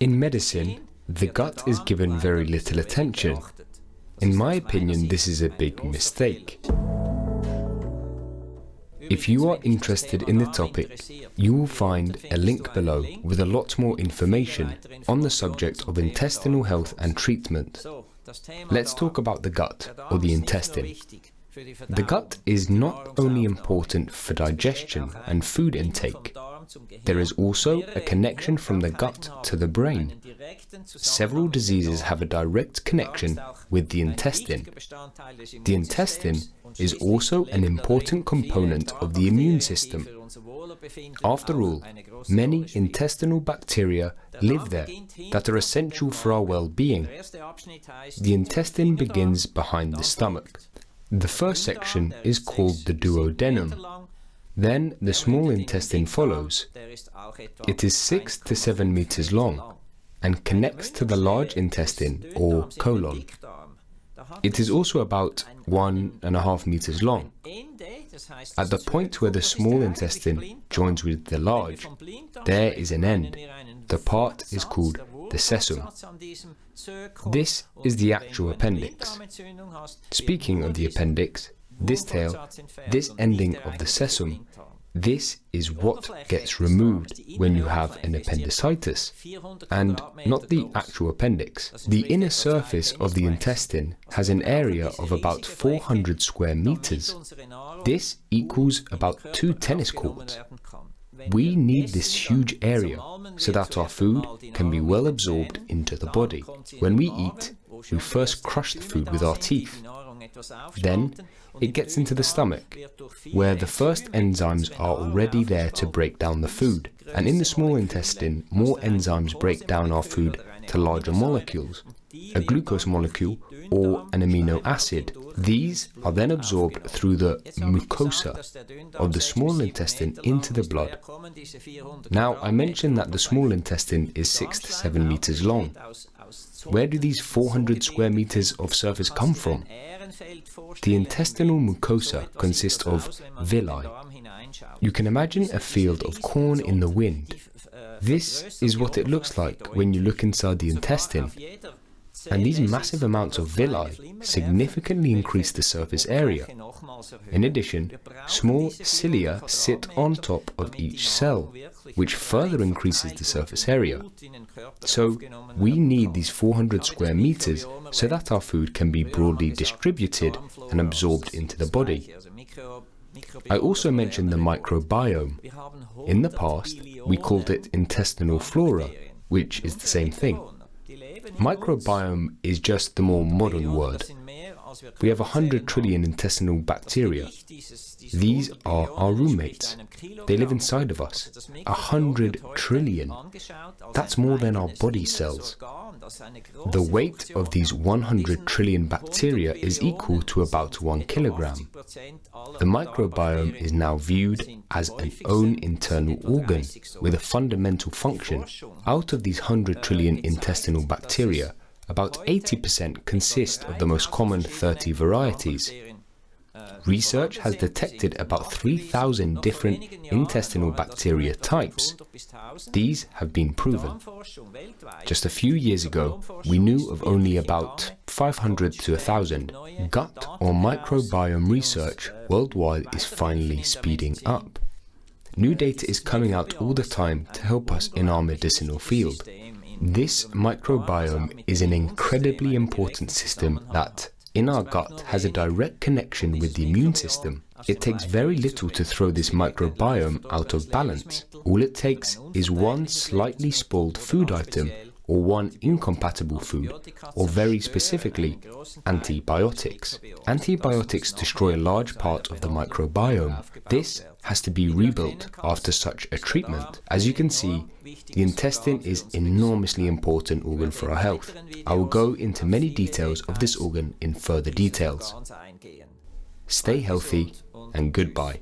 In medicine, the gut is given very little attention. In my opinion, this is a big mistake. If you are interested in the topic, you will find a link below with a lot more information on the subject of intestinal health and treatment. Let's talk about the gut, or the intestine. The gut is not only important for digestion and food intake. There is also a connection from the gut to the brain. Several diseases have a direct connection with the intestine. The intestine is also an important component of the immune system. After all, many intestinal bacteria live there that are essential for our well-being. The intestine begins behind the stomach. The first section is called the duodenum. Then the small intestine follows. It is 6 to 7 meters long and connects to the large intestine, or colon. It is also about 1.5 meters long. At the point where the small intestine joins with the large, there is an end. The part is called the cecum. This is the actual appendix. Speaking of the appendix, this tail, this ending of the cecum, this is what gets removed when you have an appendicitis, and not the actual appendix. The inner surface of the intestine has an area of about 400 square meters. This equals about 2 tennis courts. We need this huge area so that our food can be well absorbed into the body. When we eat, we first crush the food with our teeth. Then it gets into the stomach, where the first enzymes are already there to break down the food. And in the small intestine, more enzymes break down our food to larger molecules, a glucose molecule or an amino acid. These are then absorbed through the mucosa of the small intestine into the blood. Now, I mentioned that the small intestine is 6 to 7 meters long. Where do these 400 square meters of surface come from? The intestinal mucosa consists of villi. You can imagine a field of corn in the wind. This is what it looks like when you look inside the intestine. And these massive amounts of villi significantly increase the surface area. In addition, small cilia sit on top of each cell, which further increases the surface area. So, we need these 400 square meters so that our food can be broadly distributed and absorbed into the body. I also mentioned the microbiome. In the past, we called it intestinal flora, which is the same thing. Microbiome is just the more modern word. We have 100 trillion intestinal bacteria. These are our roommates. They live inside of us. 100 trillion. That's more than our body cells. The weight of these 100 trillion bacteria is equal to about 1 kilogram. The microbiome is now viewed as an own internal organ with a fundamental function. Out of these 100 trillion intestinal bacteria, about 80% consist of the most common 30 varieties. Research has detected about 3,000 different intestinal bacteria types. These have been proven. Just a few years ago, we knew of only about 500 to 1,000. Gut or microbiome research worldwide is finally speeding up. New data is coming out all the time to help us in our medicinal field. This microbiome is an incredibly important system that, in our gut, has a direct connection with the immune system. It takes very little to throw this microbiome out of balance. All it takes is one slightly spoiled food item, or one incompatible food, or very specifically, antibiotics. Antibiotics destroy a large part of the microbiome. This has to be rebuilt after such a treatment. As you can see, the intestine is an enormously important organ for our health. I will go into many details of this organ in further details. Stay healthy and goodbye.